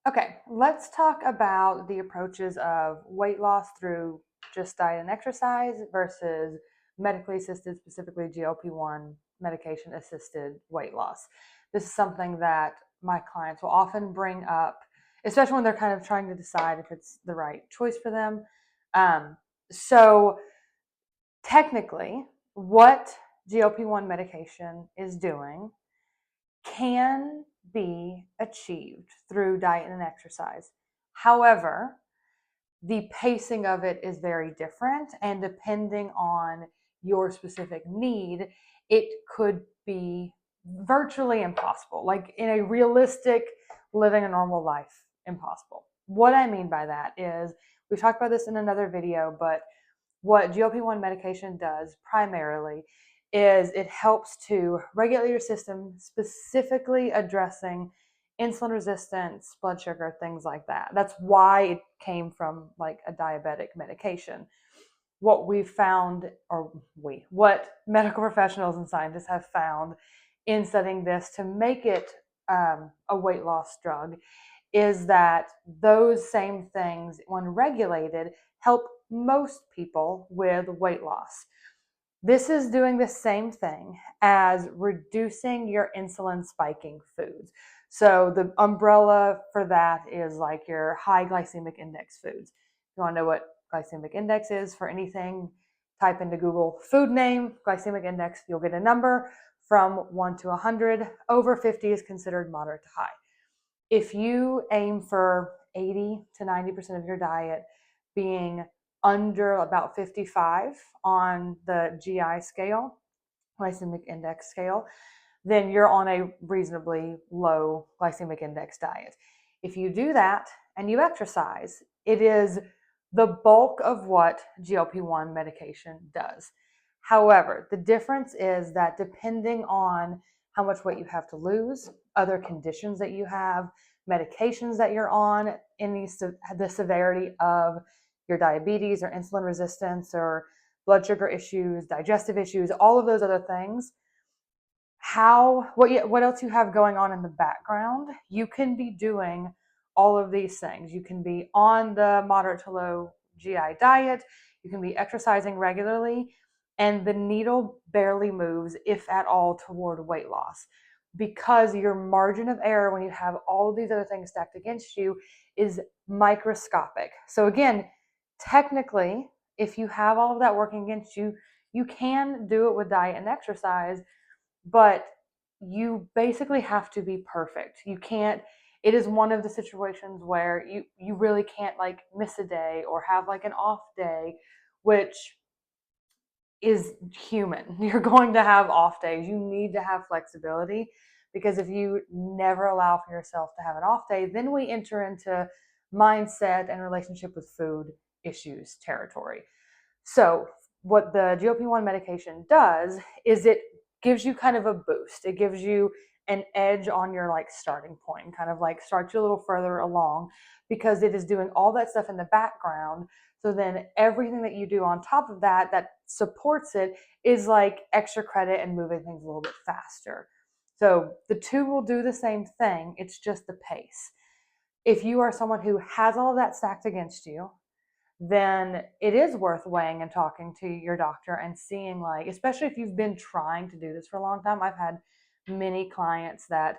Okay, let's talk about the approaches of weight loss through just diet and exercise versus medically assisted, specifically GLP-1 medication assisted weight loss. This is something that my clients will often bring up, especially when they're kind of trying to decide if it's the right choice for them. So, technically, what GLP-1 medication is doing can be achieved through diet and exercise. However, the pacing of it is very different, and depending on your specific need, it could be virtually impossible. Like in a realistic, living a normal life, impossible. What I mean by that is, we've talked about this in another video, but what GLP-1 medication does primarily is it helps to regulate your system, specifically addressing insulin resistance, blood sugar, things like that. That's why it came from like a diabetic medication. What we've found, what medical professionals and scientists have found in studying this to make it a weight loss drug is that those same things, when regulated, help most people with weight loss. This is doing the same thing as reducing your insulin spiking foods. So the umbrella for that is like your high glycemic index foods. If you want to know what glycemic index is for anything, type into Google food name, glycemic index, you'll get a number from 1 to 100. Over 50 is considered moderate to high. If you aim for 80 to 90% of your diet being under about 55 on the GI scale, glycemic index scale, then you're on a reasonably low glycemic index diet. If you do that and you exercise, it is the bulk of what GLP-1 medication does. However, the difference is that depending on how much weight you have to lose, other conditions that you have, medications that you're on, the severity of your diabetes or insulin resistance or blood sugar issues, digestive issues, all of those other things, what else you have going on in the background, you can be doing all of these things. You can be on the moderate to low GI diet, you can be exercising regularly, and the needle barely moves, if at all, toward weight loss, because your margin of error when you have all of these other things stacked against you is microscopic. So again, technically, if you have all of that working against you, you can do it with diet and exercise, but you basically have to be perfect. You can't, it is one of the situations where you really can't like miss a day or have like an off day, which is human. You're going to have off days. You need to have flexibility, because if you never allow for yourself to have an off day, then we enter into mindset and relationship with food issues territory. So, what the GLP-1 medication does is it gives you kind of a boost. It gives you an edge on your like starting point, kind of like starts you a little further along, because it is doing all that stuff in the background. So then everything that you do on top of that that supports it is like extra credit and moving things a little bit faster. So the two will do the same thing. It's just the pace. If you are someone who has all of that stacked against you, then it is worth weighing and talking to your doctor and seeing, like, especially if you've been trying to do this for a long time. I've had many clients that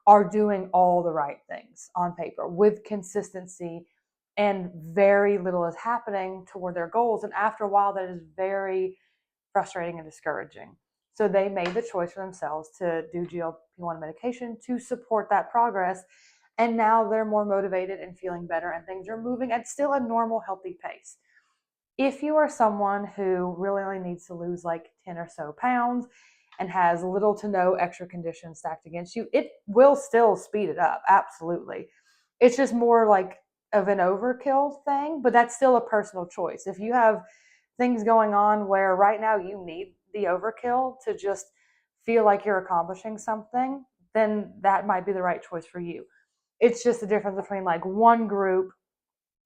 are doing all the right things on paper with consistency, and very little is happening toward their goals. And after a while, that is very frustrating and discouraging. So they made the choice for themselves to do GLP-1 medication to support that progress. And now they're more motivated and feeling better, and things are moving at still a normal, healthy pace. If you are someone who really only needs to lose like 10 or so pounds and has little to no extra conditions stacked against you, it will still speed it up. Absolutely. It's just more like of an overkill thing, but that's still a personal choice. If you have things going on where right now you need the overkill to just feel like you're accomplishing something, then that might be the right choice for you. It's just the difference between like one group,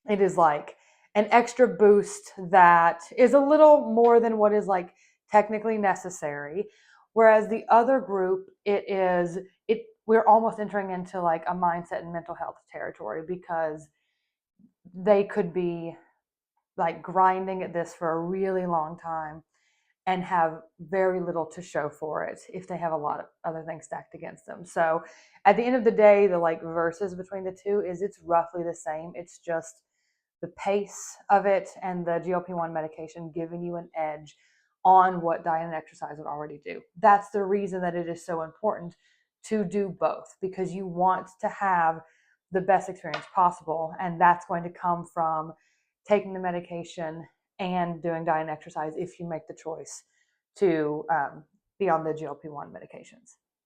it is like an extra boost that is a little more than what is like technically necessary. Whereas the other group, it we're almost entering into like a mindset and mental health territory, because they could be like grinding at this for a really long time and have very little to show for it if they have a lot of other things stacked against them. So at the end of the day, the like versus between the two is it's roughly the same. It's just the pace of it and the GLP-1 medication giving you an edge on what diet and exercise would already do. That's the reason that it is so important to do both, because you want to have the best experience possible. And that's going to come from taking the medication and doing diet and exercise if you make the choice to be on the GLP-1 medications.